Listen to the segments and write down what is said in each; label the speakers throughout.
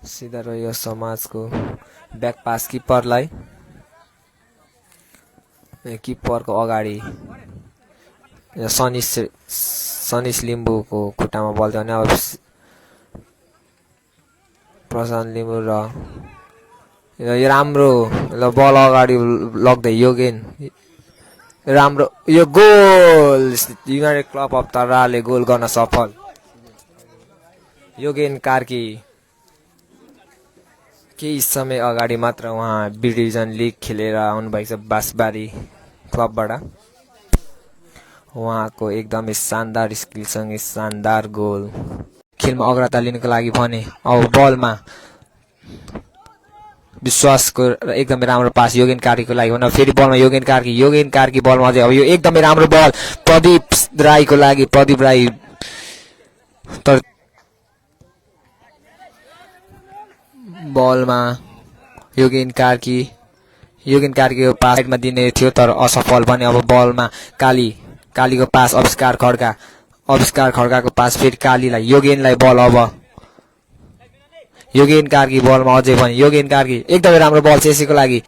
Speaker 1: सिधा रह्यो समाजको ब्याक पास किपरलाई किपरको अगाडि सनिस लिम्बूको खुट्टामा बल जाने अब प्रशान्त लिम्बू र यो राम्रो ल बल अगाडि लग्दै योगेन राम्रो यो गोल युनाइटेड क्लब अफ तराले गोल गर्न सफल योगेन कार्की केही समय अगाडि मात्र उहाँ बी डिभिजन लिग खेलेर आउनुभएको छ बाँसबारी क्लबबाट उहाँको एकदमै शानदार स्किलसँगै शानदार गोल खेलमा अग्रता लिनको लागि भने अब बलमा विश्वासको एकदमै राम्रो पास योगेन कार्कीको लागि भने फेरि बलमा योगेन कार्की बलमा अझै अब यो एकदमै राम्रो बल प्रदीप राईको लागि प्रदीप राई तर बलमा योगेन कार्कीको पास साइडमा दिने थियो तर असफल बने अब बलमा कालीको पास आविष्कार खड्काको पास फेरि कालीलाई योगेनलाई बल अब योगेन कार्की बलमा अझै पनि योगेन कार्की एकदमै राम्रो बल चेसीको लागि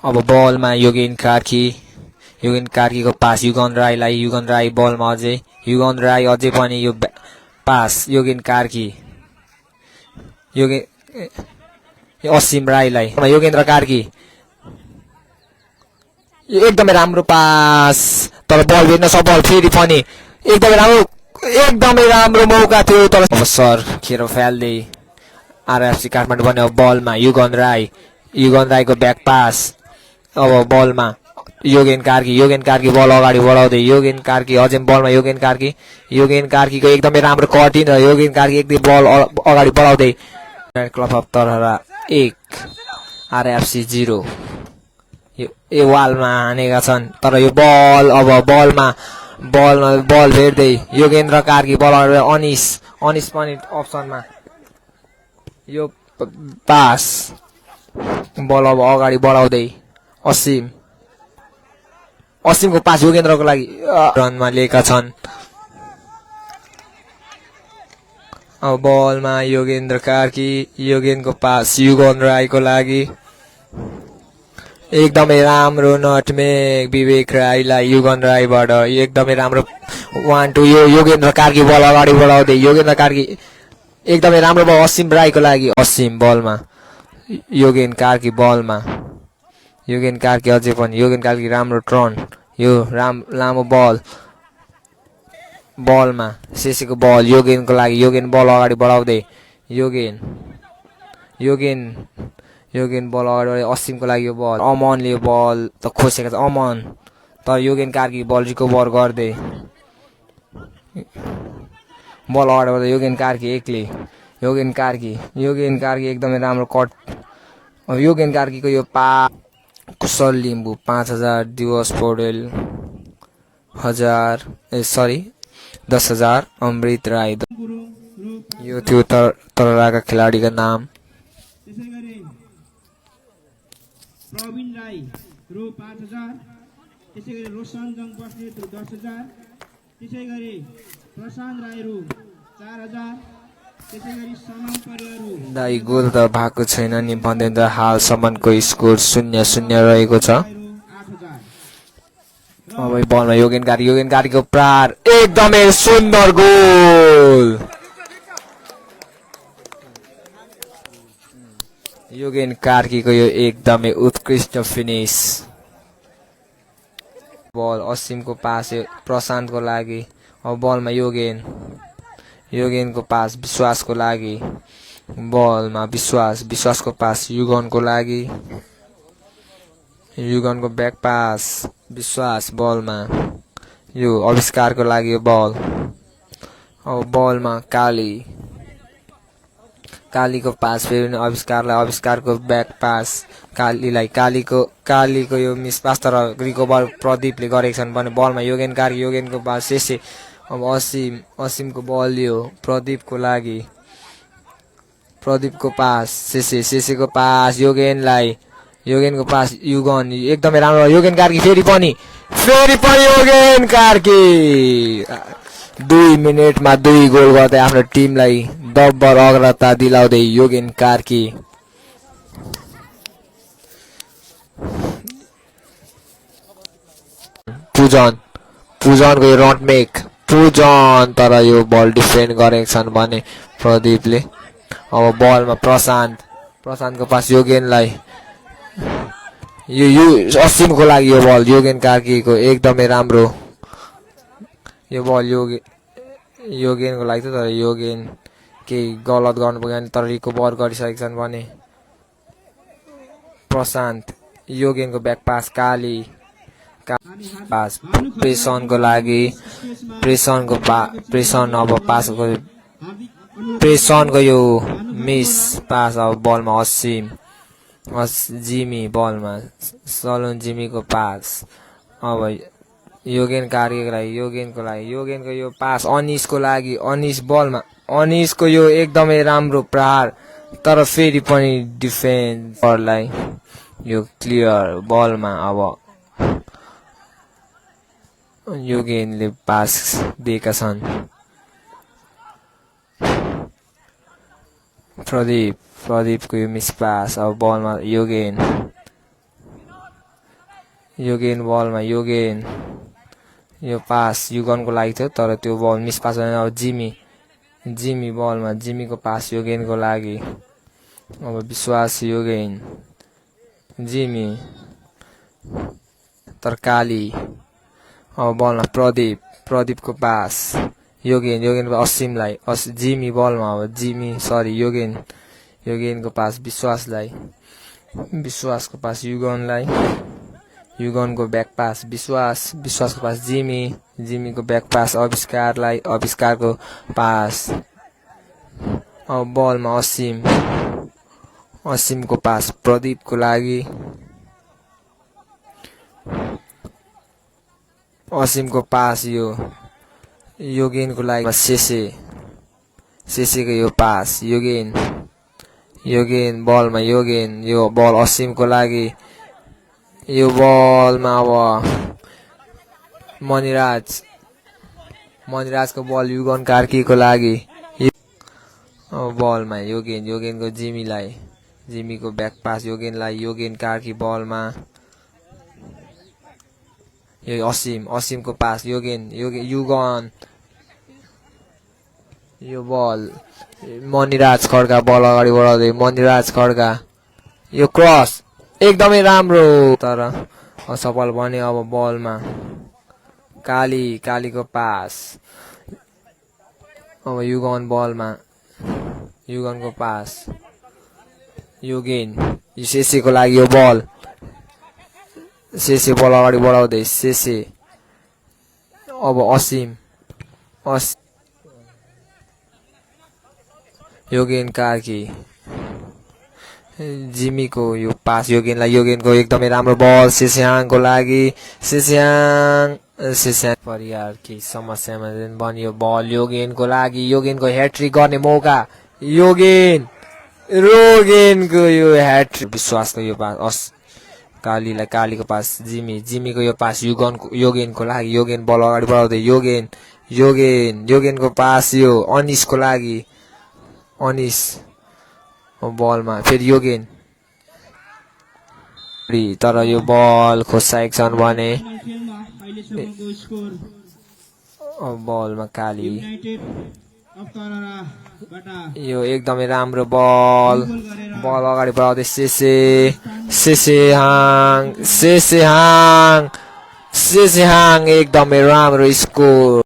Speaker 1: अब बलमा योगेन कार्कीको पास युगन राई बलमा अझै युगन राई अझै पनि यो पास योगेन कार्की असीम राईलाई योगेन्द्र कार्की एकदमै राम्रो पास तर बल भेट्न सफल फेरि पनि एकदमै राम्रो मौका थियो तर अवसर खेर फाल्दै आरएफसी काठमाडौँ बन्यो बलमा युगन राईको ब्याक पास अब बलमा योगेन कार्की बल अगाडि बढाउँदै योगेन कार्की अझै बलमा योगेन कार्कीको एकदमै राम्रो कटिङ र योगेन कार्की एकदमै बल अगाडि बढाउँदै क्लब अफ तरहरा 1 आरएफसी 0 यो वालमा हानेका छन् तर यो बल अब बल भेट्दै योगेन्द्र कार्की बल अनिस पनि अप्सनमा यो पास बल अब अगाडि बढाउँदै असीमको पास योगेन्द्रको लागि रनमा लिएका छन् अब बलमा योगेन्द्र कार्की योगेनको पास युगन राईको लागि एकदमै राम्रो नटमेक विवेक राईलाई युगन राईबाट एकदमै राम्रो 1-2 यो योगेन्द्र कार्की बल अगाडि बढाउँदै योगेन्द्र कार्की एकदमै राम्रो बल असीम राईको लागि असीम बलमा योगेन कार्की अझै पनि योगेन कार्की राम्रो टर्न यो लामो बलमा शेषीको बल योगेनको लागि योगेन बल अगाडि बढाउँदै योगेन बल अगाडि असीमको लागि यो बल अमनले यो बल त खोसेको छ अमन तर योगेन कार्की बल रिकभर गर्दै बल अगाडि बढ्दै योगेन कार्की एक्लै योगेन कार्की एकदमै राम्रो कट अब योगेन कार्कीको यो कुशल लिम्बू 5000 दिवस पौडेल 10,000 अमृत राई यो थियो तरराका खेलाडीका नाम
Speaker 2: प्रवीण राई रु 5000 त्यसैगरी रोशन जङ बस्नेत रु 10000 त्यसैगरी प्रशान्त राई रु 4000 त्यसैगरी सनम परियार रु
Speaker 1: दाइ गोल त भएको छैन नि भन्दै त हालसम्मको स्कोर 0-0 रहेको छ अब बलमा योगेन कार्कीको प्रार एकदमै सुन्दर गोल योगेन कार्कीको यो एकदमै उत्कृष्ट फिनिश बल असीमको पास प्रशान्तको लागि अब बलमा योगेनको पास विश्वासको लागि बलमा विश्वासको पास युगनको लागि युगनको ब्याक पास विश्वास बलमा यो आविष्कारको लागि यो बल अब बलमा कालीको पास फेरि आविष्कारको ब्याक पास कालीको यो मिस पास तर रिकभर प्रदीपले गरेका छन् भने बलमा योगेनको पास शेषे अब असीमको बल यो प्रदीपको पास शेषेको पास योगेनको पास युगन एकदमै राम्रो योगेन कार्की फेरि पनि योगेन कार्की 2 मिनेटमा 2 गोल गर्दै आफ्नो टिमलाई डब्बर अग्रता दिलाउँदै योगेन कार्की पुजनको यो रटमेक पुजन तर यो बल डिफेन्ड गरेका छन् भने प्रदीपले अब बलमा प्रशान्तको पास योगेनलाई यो असीमको लागि यो बल योगेन कार्कीको एकदमै राम्रो यो बल योगेनको लागि थियो तर योगेन केही गलत गर्नु पुगेन तर रिकभर गरिसकेका छन् भने प्रशान्त योगेनको ब्याक पास काली पास प्रेसनको लागि प्रेसन अब पासको प्रेसनको यो मिस पास अब बलमा जिमी बलमा सलुन जिमीको पास अब योगेन कार्कीको लागि योगेनको यो पास अनिसको लागि अनिस बलमा अनिसको यो एकदमै राम्रो प्रहार तर फेरि पनि डिफेन्सरलाई यो क्लियर बलमा अब योगेनले पास दिएका छन् प्रदीपको यो मिस पास अब बलमा योगेन बलमा यो पास युगनको लागि थियो तर त्यो बल मिस पास भएन अब जिमी बलमा जिमीको पास योगेनको लागि अब विश्वास योगेन जिमी तर काली अब बलमा प्रदीपको पास योगेन असीमलाई जिमी बलमा अब योगेनको पास विश्वासको पास युगनको ब्याक पास विश्वासको पास जिमीको ब्याक पास आविष्कारको पास अब बलमा असीमको पास प्रदीपको लागि असीमको पास यो योगेनको लागि शेषेको यो पास योगेन बलमा यो बल असीमको लागि यो बलमा अब मणिराजको बल युगन कार्कीको लागि अब बलमा योगेनको जिमीको ब्याक पास योगेन कार्की बलमा यो असीमको पास युगन यो बल मणिराज खड्का बल अगाडि बढाउँदै मणिराज खड्का यो क्रस एकदमै राम्रो तर असफल बने अब बलमा कालीको पास अब युगनको पास योगेन यो शेषेको लागि यो बल शेषे बल अगाडि बढाउँदै शेषे अब असीम योगेन कार्की जिमीको यो पास योगेनको एकदमै राम्रो बल शेष्याङको लागि शेष्याङ परिवार केही समस्यामा बनियो बल योगेनको लागि योगेनको ह्याट्रिक गर्ने मौका योगेनको यो ह्याट्रिक विश्वासको यो पास कालीको पास जिमीको यो पास योगेनको लागि योगेन बल अगाडि बढाउँदै योगेनको पास यो अनिसको लागि अनिस बलमा फेरि योगेन तर यो बल खोसाएको छन् भने बलमा काली यो एकदमै राम्रो बल अगाडि बढाउँदै शेषेहाङ एकदमै राम्रो स्कोर